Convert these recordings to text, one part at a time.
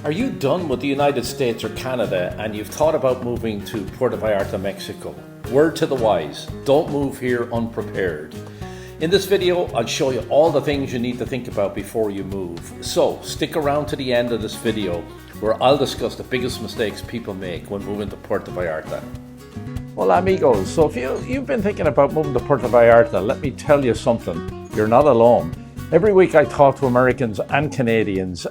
Are you done with the United States or Canada and you've thought about moving to Puerto Vallarta, Mexico? Word to the wise, don't move here unprepared. In this video, I'll show you all the things you need to think about before you move. So stick around to the end of this video where I'll discuss the biggest mistakes people make when moving to Puerto Vallarta. Hola amigos, so if you've been thinking about moving to Puerto Vallarta, let me tell you something, you're not alone. Every week I talk to Americans and Canadians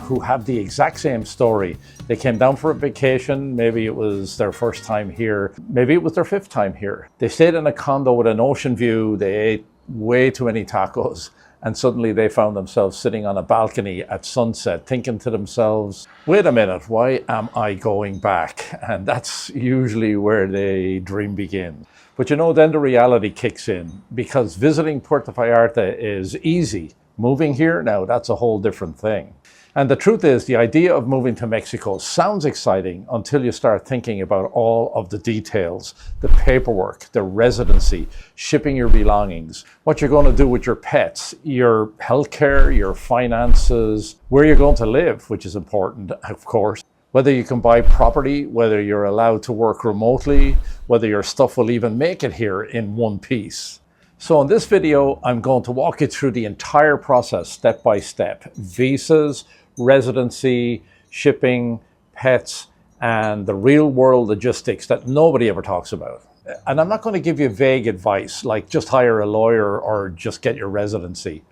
who have the exact same story. They came down for a vacation, maybe it was their first time here, maybe it was their fifth time here. They stayed in a condo with an ocean view, they ate way too many tacos, and suddenly they found themselves sitting on a balcony at sunset thinking to themselves, wait a minute, why am I going back? And that's usually where the dream begins. But you know, then the reality kicks in, because visiting Puerto Vallarta is easy. Moving here, now that's a whole different thing. And the truth is, the idea of moving to Mexico sounds exciting until you start thinking about all of the details, the paperwork, the residency, shipping your belongings, what you're going to do with your pets, your healthcare, your finances, where you're going to live, which is important, of course. Whether you can buy property, whether you're allowed to work remotely, whether your stuff will even make it here in one piece. So in this video, I'm going to walk you through the entire process step by step. Visas, residency, shipping, pets, and the real world logistics that nobody ever talks about. And I'm not going to give you vague advice like just hire a lawyer or just get your residency.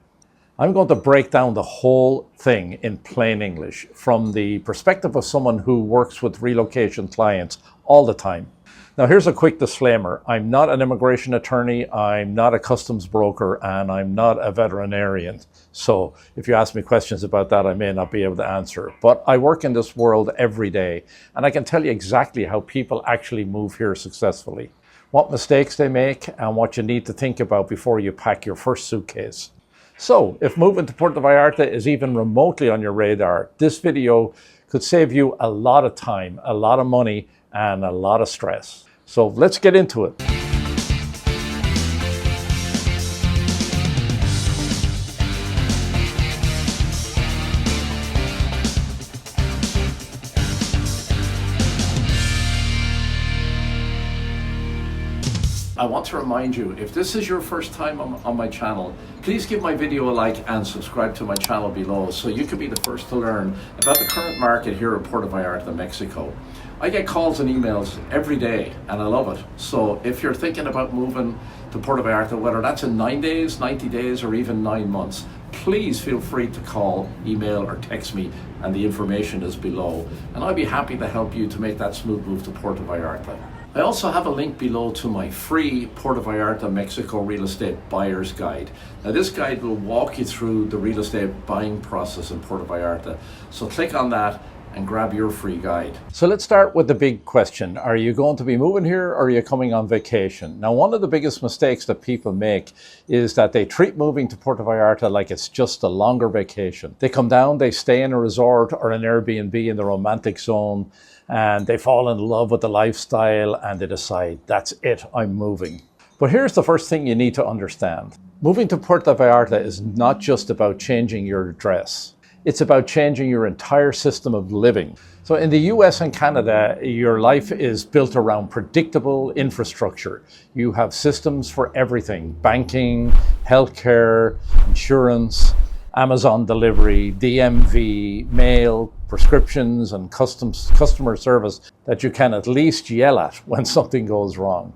I'm going to break down the whole thing in plain English from the perspective of someone who works with relocation clients all the time. Now here's a quick disclaimer. I'm not an immigration attorney, I'm not a customs broker, and I'm not a veterinarian. So if you ask me questions about that, I may not be able to answer. But I work in this world every day, and I can tell you exactly how people actually move here successfully, what mistakes they make, and what you need to think about before you pack your first suitcase. So, if moving to Puerto Vallarta is even remotely on your radar, this video could save you a lot of time, a lot of money, and a lot of stress. So let's get into it. I want to remind you, if this is your first time on my channel, please give my video a like and subscribe to my channel below so you can be the first to learn about the current market here in Puerto Vallarta, Mexico. I get calls and emails every day and I love it. So if you're thinking about moving to Puerto Vallarta, whether that's in 9 days, 90 days, or even 9 months, please feel free to call, email, or text me, and the information is below. And I'll be happy to help you to make that smooth move to Puerto Vallarta. I also have a link below to my free Puerto Vallarta, Mexico Real Estate Buyer's Guide. Now this guide will walk you through the real estate buying process in Puerto Vallarta. So click on that and grab your free guide. So let's start with the big question. Are you going to be moving here or are you coming on vacation? Now one of the biggest mistakes that people make is that they treat moving to Puerto Vallarta like it's just a longer vacation. They come down, they stay in a resort or an Airbnb in the romantic zone, and they fall in love with the lifestyle and they decide, that's it, I'm moving. But here's the first thing you need to understand. Moving to Puerto Vallarta is not just about changing your address. It's about changing your entire system of living. So in the US and Canada, your life is built around predictable infrastructure. You have systems for everything: banking, healthcare, insurance, Amazon delivery, DMV, mail, prescriptions, and customer service that you can at least yell at when something goes wrong.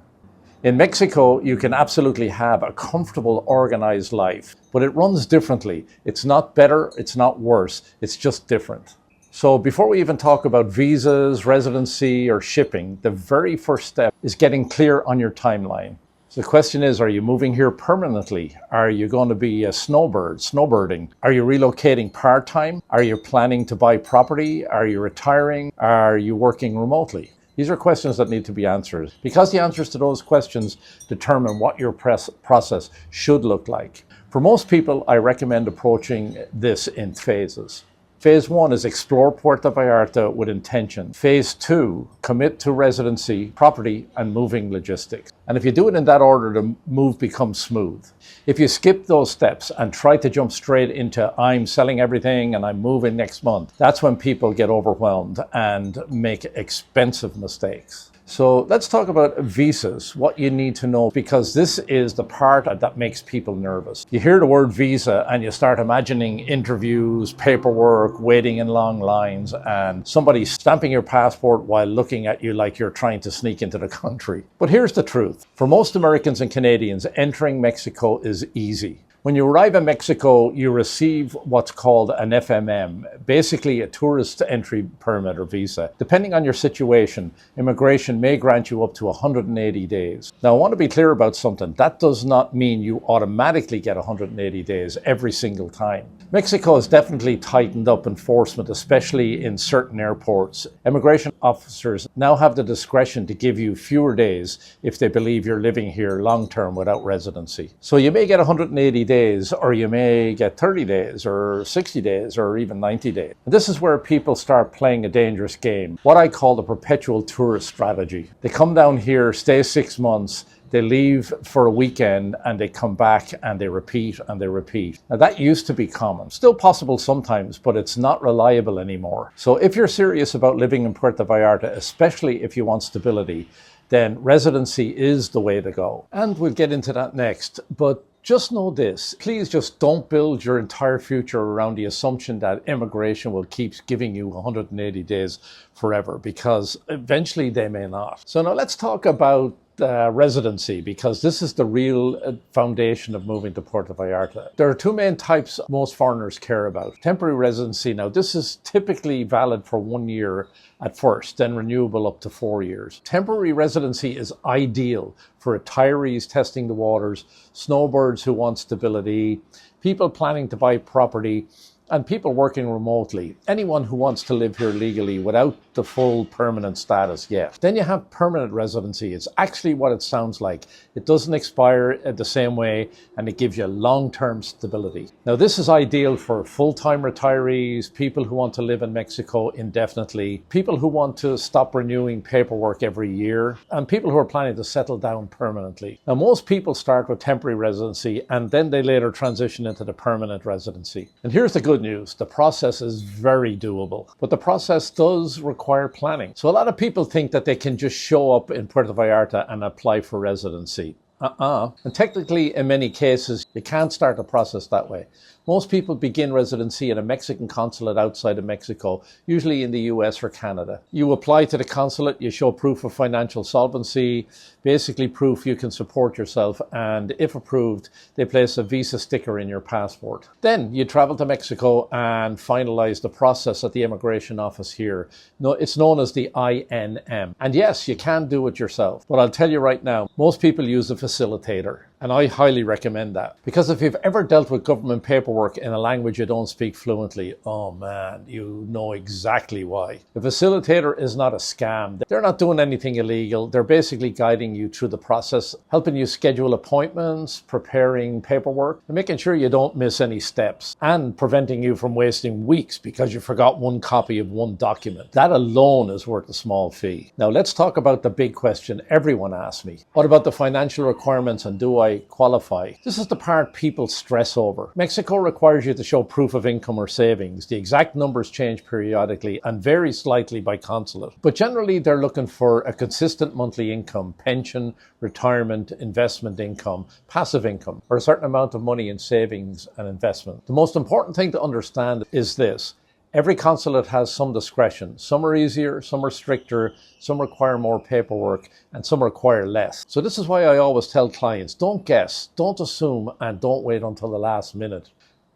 In Mexico, you can absolutely have a comfortable, organized life, but it runs differently. It's not better, it's not worse, it's just different. So before we even talk about visas, residency, or shipping, the very first step is getting clear on your timeline. So the question is, are you moving here permanently? Are you going to be a snowbirding? Are you relocating part-time? Are you planning to buy property? Are you retiring? Are you working remotely? These are questions that need to be answered, because the answers to those questions determine what your process should look like. For most people, I recommend approaching this in phases. Phase 1 is explore Puerto Vallarta with intention. Phase 2, commit to residency, property, and moving logistics. And if you do it in that order, the move becomes smooth. If you skip those steps and try to jump straight into I'm selling everything and I'm moving next month, that's when people get overwhelmed and make expensive mistakes. So let's talk about visas, what you need to know, because this is the part that makes people nervous. You hear the word visa and you start imagining interviews, paperwork, waiting in long lines, and somebody stamping your passport while looking at you like you're trying to sneak into the country. But here's the truth. For most Americans and Canadians, entering Mexico is easy. When you arrive in Mexico, you receive what's called an FMM, basically a tourist entry permit or visa. Depending on your situation, immigration may grant you up to 180 days. Now, I want to be clear about something. That does not mean you automatically get 180 days every single time. Mexico has definitely tightened up enforcement, especially in certain airports. Immigration officers now have the discretion to give you fewer days if they believe you're living here long-term without residency. So you may get 180 days, or you may get 30 days, or 60 days, or even 90 days. And this is where people start playing a dangerous game, what I call the perpetual tourist strategy. They come down here, stay 6 months, they leave for a weekend, and they come back and they repeat and they repeat. Now that used to be common. Still possible sometimes, but it's not reliable anymore. So if you're serious about living in Puerto Vallarta, especially if you want stability, then residency is the way to go. And we'll get into that next. But just know this, please just don't build your entire future around the assumption that immigration will keep giving you 180 days forever, because eventually they may not. So now let's talk about residency, because this is the real foundation of moving to Puerto Vallarta. There are two main types most foreigners care about. Temporary residency, now this is typically valid for 1 year at first, then renewable up to 4 years. Temporary residency is ideal for retirees testing the waters, snowbirds who want stability, people planning to buy property, and people working remotely, anyone who wants to live here legally without the full permanent status yet. Then you have permanent residency. It's actually what it sounds like. It doesn't expire the same way, and it gives you long-term stability. Now, this is ideal for full-time retirees, people who want to live in Mexico indefinitely, people who want to stop renewing paperwork every year, and people who are planning to settle down permanently. Now, most people start with temporary residency, and then they later transition into the permanent residency. And here's the good news. The process is very doable, but the process does require planning. So a lot of people think that they can just show up in Puerto Vallarta and apply for residency. And technically, in many cases, you can't start the process that way. Most people begin residency at a Mexican consulate outside of Mexico, usually in the US or Canada. You apply to the consulate, you show proof of financial solvency, basically proof you can support yourself, and if approved, they place a visa sticker in your passport. Then you travel to Mexico and finalize the process at the immigration office here. No, it's known as the INM. And yes, you can do it yourself, but I'll tell you right now, most people use a facilitator. And I highly recommend that. Because if you've ever dealt with government paperwork in a language you don't speak fluently, oh man, you know exactly why. The facilitator is not a scam. They're not doing anything illegal. They're basically guiding you through the process, helping you schedule appointments, preparing paperwork, and making sure you don't miss any steps, and preventing you from wasting weeks because you forgot one copy of one document. That alone is worth a small fee. Now let's talk about the big question everyone asks me. What about the financial requirements, and do I qualify? This is the part people stress over. Mexico requires you to show proof of income or savings. The exact numbers change periodically and vary slightly by consulate. But generally, they're looking for a consistent monthly income, pension, retirement, investment income, passive income, or a certain amount of money in savings and investment. The most important thing to understand is this. Every consulate has some discretion. Some are easier, some are stricter, some require more paperwork, and some require less. So this is why I always tell clients, don't guess, don't assume, and don't wait until the last minute.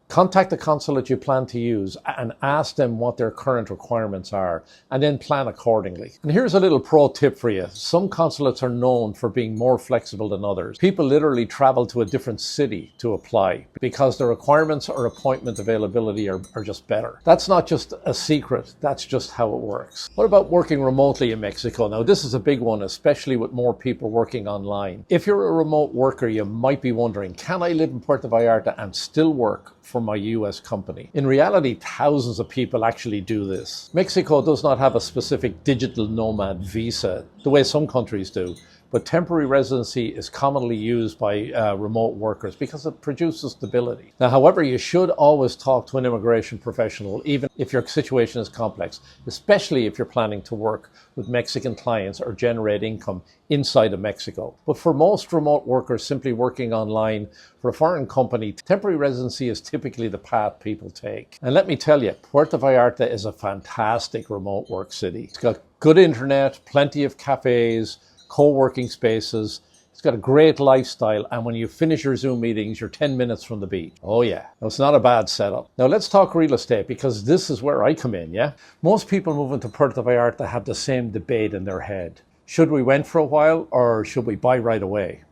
Contact the consulate you plan to use and ask them what their current requirements are, and then plan accordingly. And here's a little pro tip for you. Some consulates are known for being more flexible than others. People literally travel to a different city to apply because the requirements or appointment availability are just better. That's not just a secret, that's just how it works. What about working remotely in Mexico? Now this is a big one, especially with more people working online. If you're a remote worker, you might be wondering, can I live in Puerto Vallarta and still work for my US company. In reality, thousands of people actually do this. Mexico does not have a specific digital nomad visa the way some countries do, but temporary residency is commonly used by remote workers because it produces stability. Now, however, you should always talk to an immigration professional, even if your situation is complex, especially if you're planning to work with Mexican clients or generate income inside of Mexico. But for most remote workers simply working online for a foreign company, temporary residency is typically the path people take. And let me tell you, Puerto Vallarta is a fantastic remote work city. It's got good internet, plenty of cafes, co-working spaces. It's got a great lifestyle, and when you finish your Zoom meetings, you're 10 minutes from the beach. Oh yeah, it's not a bad setup. Now let's talk real estate, because this is where I come in, yeah? Most people moving to Puerto Vallarta have the same debate in their head. Should we rent for a while, or should we buy right away?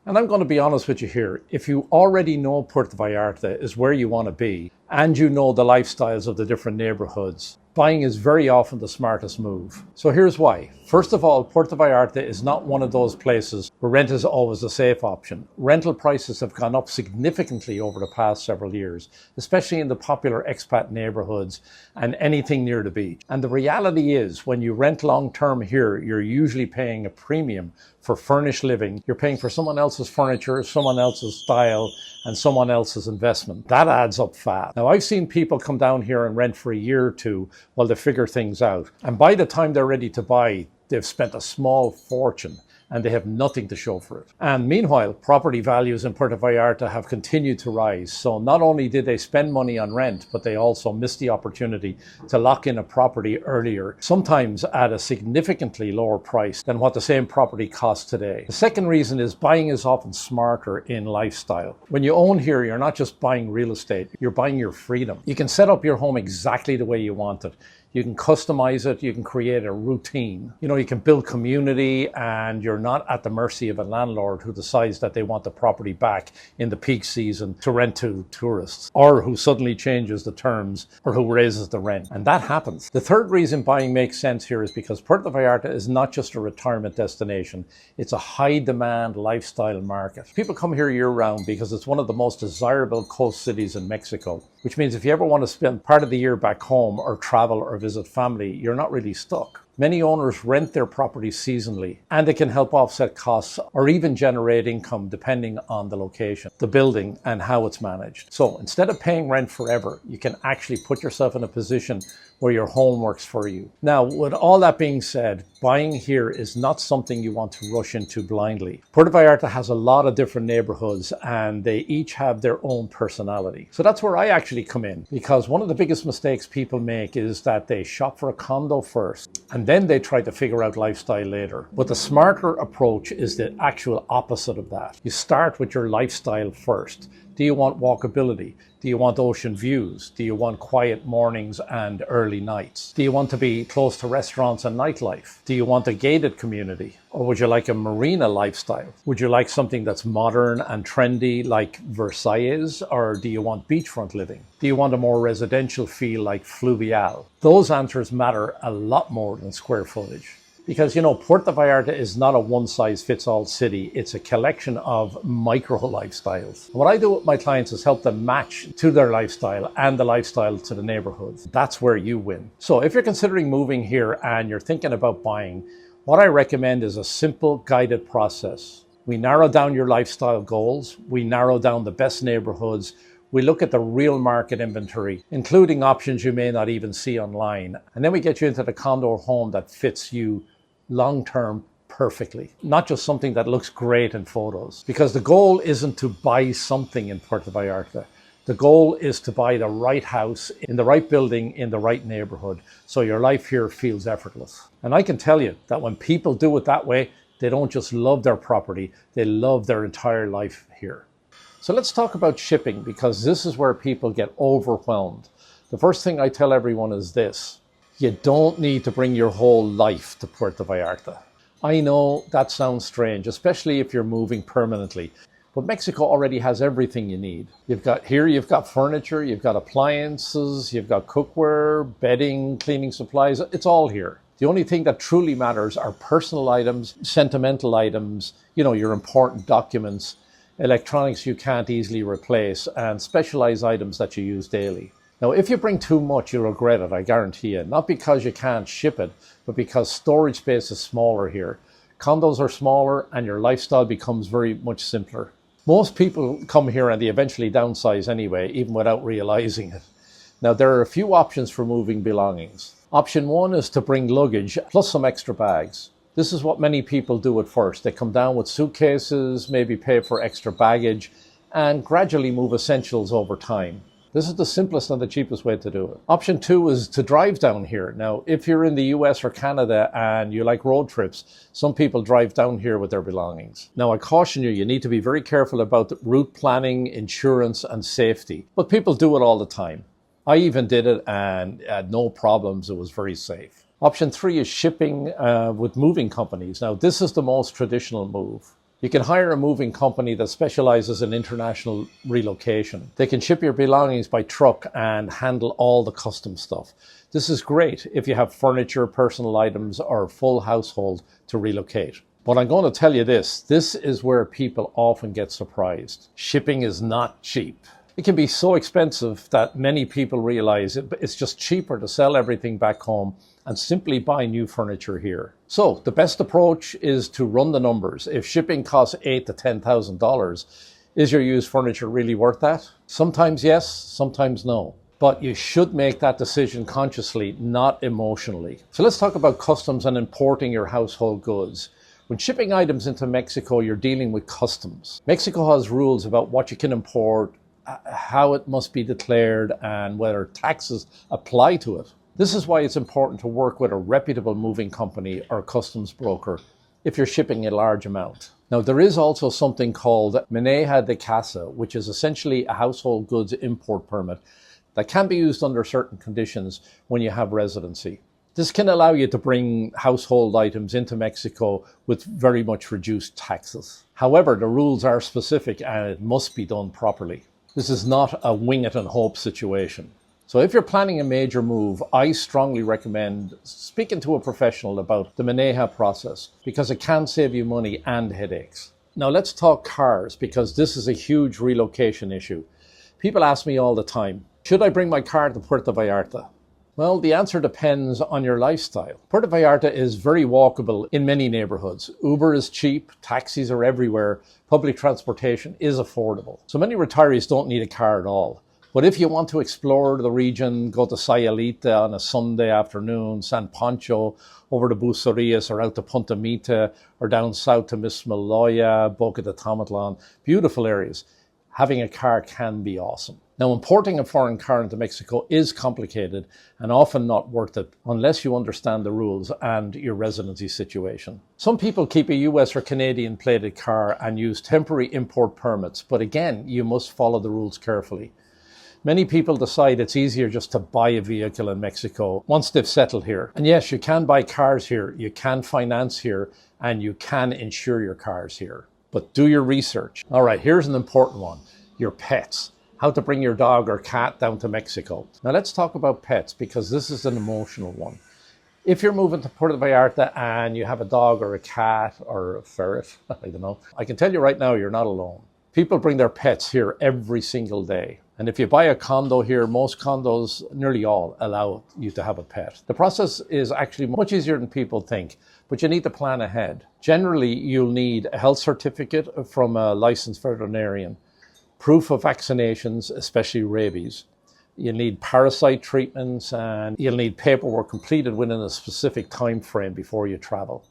And I'm going to be honest with you here. If you already know Puerto Vallarta is where you want to be, and you know the lifestyles of the different neighborhoods, buying is very often the smartest move. So here's why. First of all, Puerto Vallarta is not one of those places where rent is always a safe option. Rental prices have gone up significantly over the past several years, especially in the popular expat neighborhoods and anything near the beach. And the reality is, when you rent long-term here, you're usually paying a premium for furnished living. You're paying for someone else's furniture, someone else's style, and someone else's investment. That adds up fast. Now, I've seen people come down here and rent for a year or two while they figure things out. And by the time they're ready to buy, they've spent a small fortune and they have nothing to show for it. And meanwhile, property values in Puerto Vallarta have continued to rise. So not only did they spend money on rent, but they also missed the opportunity to lock in a property earlier, sometimes at a significantly lower price than what the same property costs today. The second reason is buying is often smarter in lifestyle. When you own here, you're not just buying real estate, you're buying your freedom. You can set up your home exactly the way you want it. You can customize it, you can create a routine. You can build community, and you're not at the mercy of a landlord who decides that they want the property back in the peak season to rent to tourists, or who suddenly changes the terms, or who raises the rent. And that happens. The third reason buying makes sense here is because Puerto Vallarta is not just a retirement destination, it's a high demand lifestyle market. People come here year round because it's one of the most desirable coast cities in Mexico, which means if you ever want to spend part of the year back home or travel or visit family, you're not really stuck. Many owners rent their properties seasonally, and it can help offset costs or even generate income depending on the location, the building, and how it's managed. So instead of paying rent forever, you can actually put yourself in a position where your home works for you. Now, with all that being said, buying here is not something you want to rush into blindly. Puerto Vallarta has a lot of different neighborhoods, and they each have their own personality. So that's where I actually come in, because one of the biggest mistakes people make is that they shop for a condo first, and then they try to figure out lifestyle later. But the smarter approach is the actual opposite of that. You start with your lifestyle first. Do you want walkability? Do you want ocean views? Do you want quiet mornings and early nights? Do you want to be close to restaurants and nightlife? Do you want a gated community? Or would you like a marina lifestyle? Would you like something that's modern and trendy like Versailles is? Or do you want beachfront living? Do you want a more residential feel like Fluvial? Those answers matter a lot more than square footage. Because, Puerto Vallarta is not a one-size-fits-all city. It's a collection of micro lifestyles. What I do with my clients is help them match to their lifestyle and the lifestyle to the neighborhoods. That's where you win. So if you're considering moving here and you're thinking about buying, what I recommend is a simple guided process. We narrow down your lifestyle goals. We narrow down the best neighborhoods. We look at the real market inventory, including options you may not even see online. And then we get you into the condo or home that fits you long-term perfectly, not just something that looks great in photos. Because the goal isn't to buy something in Puerto Vallarta. The goal is to buy the right house in the right building in the right neighborhood, so your life here feels effortless. And I can tell you that when people do it that way, they don't just love their property, they love their entire life here. So let's talk about shipping, because this is where people get overwhelmed. The first thing I tell everyone is this: you don't need to bring your whole life to Puerto Vallarta. I know that sounds strange, especially if you're moving permanently, but Mexico already has everything you need. You've got furniture, you've got appliances, you've got cookware, bedding, cleaning supplies, it's all here. The only thing that truly matters are personal items, sentimental items, your important documents, electronics you can't easily replace, and specialized items that you use daily. Now, if you bring too much, you'll regret it, I guarantee you. Not because you can't ship it, but because storage space is smaller here. Condos are smaller and your lifestyle becomes very much simpler. Most people come here and they eventually downsize anyway, even without realizing it. Now, there are a few options for moving belongings. Option one is to bring luggage plus some extra bags. This is what many people do at first. They come down with suitcases, maybe pay for extra baggage, and gradually move essentials over time. This is the simplest and the cheapest way to do it. Option two is to drive down here. Now, if you're in the US or Canada and you like road trips, some people drive down here with their belongings. Now, I caution you, you need to be very careful about route planning, insurance, and safety. But people do it all the time. I even did it and had no problems. It was very safe. Option three is shipping with moving companies. Now, this is the most traditional move. You can hire a moving company that specializes in international relocation. They can ship your belongings by truck and handle all the custom stuff. This is great if you have furniture, personal items, or a full household to relocate. But I'm going to tell you this is where people often get surprised. Shipping is not cheap. It can be so expensive that many people realize it's just cheaper to sell everything back home and simply buy new furniture here. So the best approach is to run the numbers. If shipping costs $8,000 to $10,000, is your used furniture really worth that? Sometimes yes, sometimes no. But you should make that decision consciously, not emotionally. So let's talk about customs and importing your household goods. When shipping items into Mexico, you're dealing with customs. Mexico has rules about what you can import, how it must be declared, and whether taxes apply to it. This is why it's important to work with a reputable moving company or customs broker if you're shipping a large amount. Now, there is also something called Manejo de Casa, which is essentially a household goods import permit that can be used under certain conditions when you have residency. This can allow you to bring household items into Mexico with very much reduced taxes. However, the rules are specific and it must be done properly. This is not a wing it and hope situation. So if you're planning a major move, I strongly recommend speaking to a professional about the Manejo process because it can save you money and headaches. Now let's talk cars because this is a huge relocation issue. People ask me all the time, should I bring my car to Puerto Vallarta? Well, the answer depends on your lifestyle. Puerto Vallarta is very walkable in many neighborhoods. Uber is cheap, taxis are everywhere, public transportation is affordable. So many retirees don't need a car at all. But if you want to explore the region, go to Sayulita on a Sunday afternoon, San Pancho, over to Bucerías or out to Punta Mita or down south to Mismaloya, Boca de Tomatlan, beautiful areas, having a car can be awesome. Now, importing a foreign car into Mexico is complicated and often not worth it unless you understand the rules and your residency situation. Some people keep a US or Canadian plated car and use temporary import permits, but again, you must follow the rules carefully. Many people decide it's easier just to buy a vehicle in Mexico once they've settled here. And yes, you can buy cars here, you can finance here, and you can insure your cars here. But do your research. All right, here's an important one. Your pets. How to bring your dog or cat down to Mexico. Now let's talk about pets because this is an emotional one. If you're moving to Puerto Vallarta and you have a dog or a cat or a ferret, I don't know, I can tell you right now you're not alone. People bring their pets here every single day. And if you buy a condo here, most condos, nearly all, allow you to have a pet. The process is actually much easier than people think, but you need to plan ahead. Generally, you'll need a health certificate from a licensed veterinarian, proof of vaccinations, especially rabies. You'll need parasite treatments and you'll need paperwork completed within a specific time frame before you travel.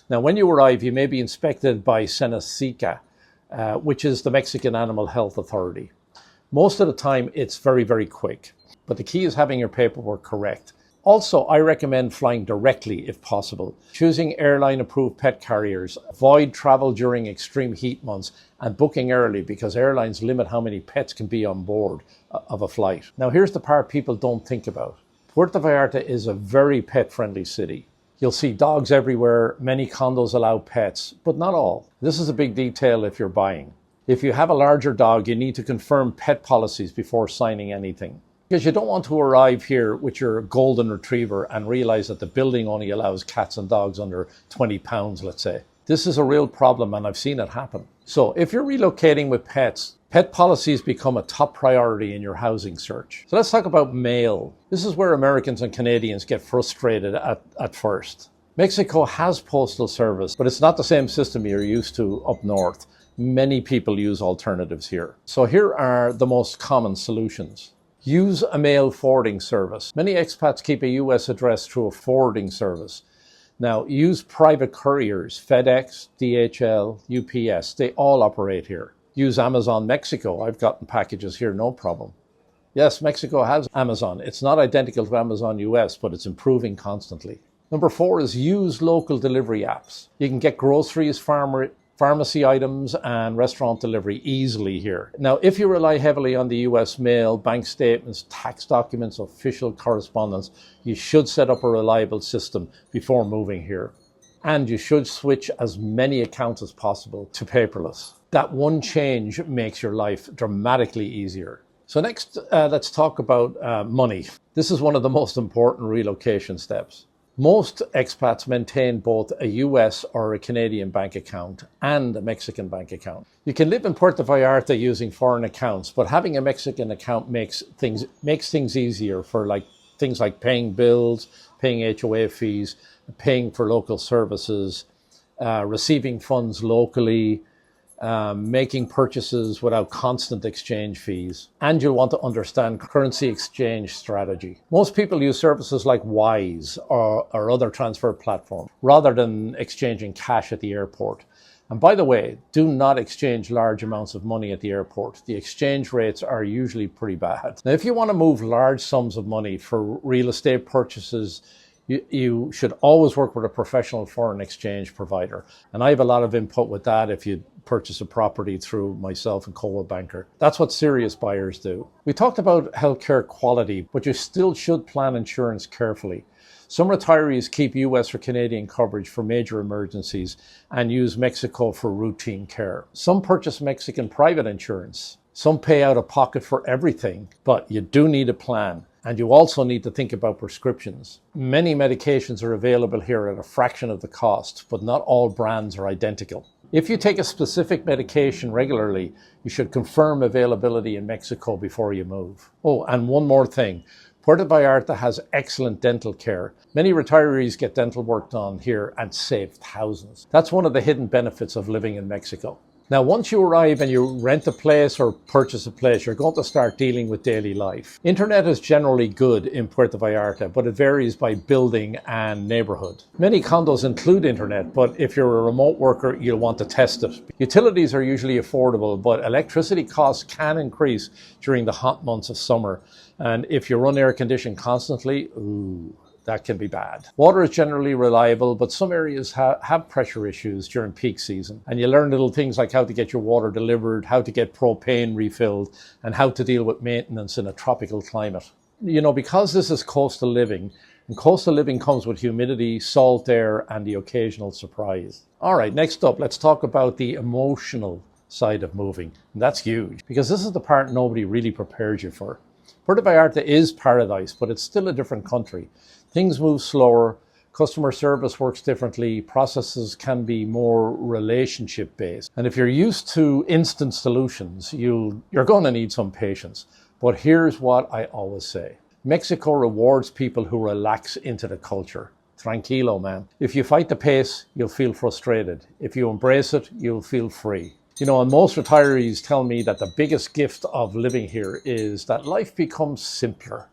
Now, when you arrive, you may be inspected by Senacica, which is the Mexican Animal Health Authority. Most of the time, it's very, very quick, but the key is having your paperwork correct. Also, I recommend flying directly if possible, choosing airline-approved pet carriers, avoid travel during extreme heat months, and booking early because airlines limit how many pets can be on board of a flight. Now, here's the part people don't think about. Puerto Vallarta is a very pet-friendly city. You'll see dogs everywhere, many condos allow pets, but not all. This is a big detail if you're buying. If you have a larger dog, you need to confirm pet policies before signing anything. Because you don't want to arrive here with your golden retriever and realize that the building only allows cats and dogs under 20 pounds, let's say. This is a real problem, and I've seen it happen. So if you're relocating with pets, pet policies become a top priority in your housing search. So let's talk about mail. This is where Americans and Canadians get frustrated at first. Mexico has postal service, but it's not the same system you're used to up north. Many people use alternatives here. So here are the most common solutions. Use a mail forwarding service. Many expats keep a US address through a forwarding service. Now, use private couriers, FedEx, DHL, UPS. They all operate here. Use Amazon Mexico. I've gotten packages here, no problem. Yes, Mexico has Amazon. It's not identical to Amazon US, but it's improving constantly. Number 4 is use local delivery apps. You can get groceries, pharmacy items, and restaurant delivery easily here. Now, if you rely heavily on the US mail, bank statements, tax documents, official correspondence, you should set up a reliable system before moving here. And you should switch as many accounts as possible to paperless. That one change makes your life dramatically easier. So next, let's talk about money. This is one of the most important relocation steps. Most expats maintain both a US or a Canadian bank account and a Mexican bank account. You can live in Puerto Vallarta using foreign accounts, but having a Mexican account makes things easier for things like paying bills, paying HOA fees, paying for local services, receiving funds locally, making purchases without constant exchange fees. And you'll want to understand currency exchange strategy. Most people use services like Wise or other transfer platforms rather than exchanging cash at the airport. And by the way, do not exchange large amounts of money at the airport. The exchange rates are usually pretty bad. Now, if you want to move large sums of money for real estate purchases, you should always work with a professional foreign exchange provider. And I have a lot of input with that if you purchase a property through myself and Coldwell Banker. That's what serious buyers do. We talked about healthcare quality, but you still should plan insurance carefully. Some retirees keep US or Canadian coverage for major emergencies and use Mexico for routine care. Some purchase Mexican private insurance. Some pay out of pocket for everything, but you do need a plan. And you also need to think about prescriptions. Many medications are available here at a fraction of the cost, but not all brands are identical. If you take a specific medication regularly, you should confirm availability in Mexico before you move. Oh, and one more thing. Puerto Vallarta has excellent dental care. Many retirees get dental work done here and save thousands. That's one of the hidden benefits of living in Mexico. Now, once you arrive and you rent a place or purchase a place, you're going to start dealing with daily life. Internet is generally good in Puerto Vallarta, but it varies by building and neighborhood. Many condos include internet, but if you're a remote worker, you'll want to test it. Utilities are usually affordable, but electricity costs can increase during the hot months of summer. And if you run air conditioning constantly, that can be bad. Water is generally reliable, but some areas have pressure issues during peak season. And you learn little things like how to get your water delivered, how to get propane refilled, and how to deal with maintenance in a tropical climate. You know, because this is coastal living, and coastal living comes with humidity, salt air, and the occasional surprise. All right, next up, let's talk about the emotional side of moving. And that's huge, because this is the part nobody really prepares you for. Puerto Vallarta is paradise, but it's still a different country. Things move slower, customer service works differently, processes can be more relationship-based. And if you're used to instant solutions, you're going to need some patience. But here's what I always say. Mexico rewards people who relax into the culture. Tranquilo, man. If you fight the pace, you'll feel frustrated. If you embrace it, you'll feel free. You know, and most retirees tell me that the biggest gift of living here is that life becomes simpler.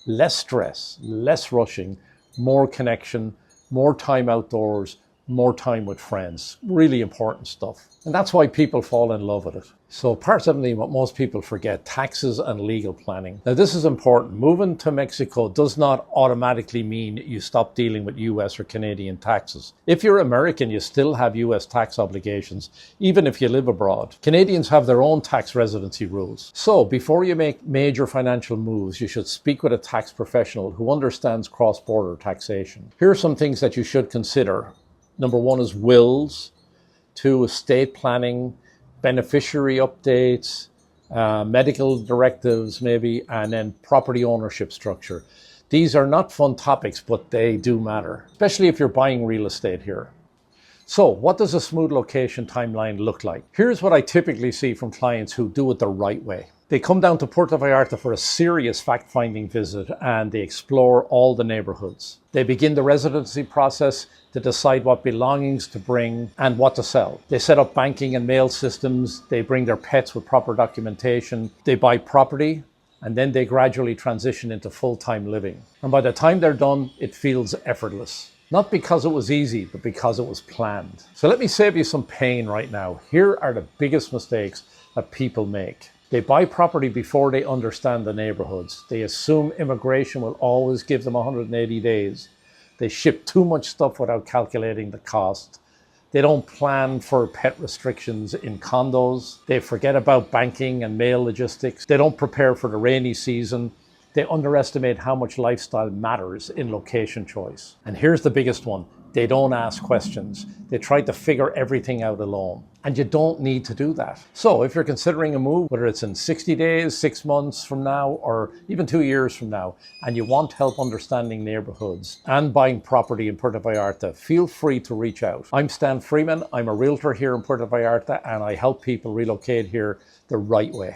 Less stress, less rushing, more connection, more time outdoors, more time with friends. Really important stuff. And that's why people fall in love with it. So part 17, what most people forget, taxes and legal planning. Now this is important. Moving to Mexico does not automatically mean you stop dealing with US or Canadian taxes. If you're American, you still have US tax obligations, even if you live abroad. Canadians have their own tax residency rules. So before you make major financial moves, you should speak with a tax professional who understands cross-border taxation. Here are some things that you should consider. Number 1 is wills, 2, estate planning, beneficiary updates, medical directives maybe, and then property ownership structure. These are not fun topics, but they do matter, especially if you're buying real estate here. So what does a smooth location timeline look like? Here's what I typically see from clients who do it the right way. They come down to Puerto Vallarta for a serious fact-finding visit and they explore all the neighborhoods. They begin the residency process to decide what belongings to bring and what to sell. They set up banking and mail systems. They bring their pets with proper documentation. They buy property, and then they gradually transition into full-time living. And by the time they're done, it feels effortless. Not because it was easy, but because it was planned. So let me save you some pain right now. Here are the biggest mistakes that people make. They buy property before they understand the neighborhoods. They assume immigration will always give them 180 days. They ship too much stuff without calculating the cost. They don't plan for pet restrictions in condos. They forget about banking and mail logistics. They don't prepare for the rainy season. They underestimate how much lifestyle matters in location choice. And here's the biggest one. They don't ask questions. They try to figure everything out alone. And you don't need to do that. So if you're considering a move, whether it's in 60 days, 6 months from now, or even 2 years from now, and you want help understanding neighborhoods and buying property in Puerto Vallarta, feel free to reach out. I'm Stan Freeman. I'm a realtor here in Puerto Vallarta, and I help people relocate here the right way.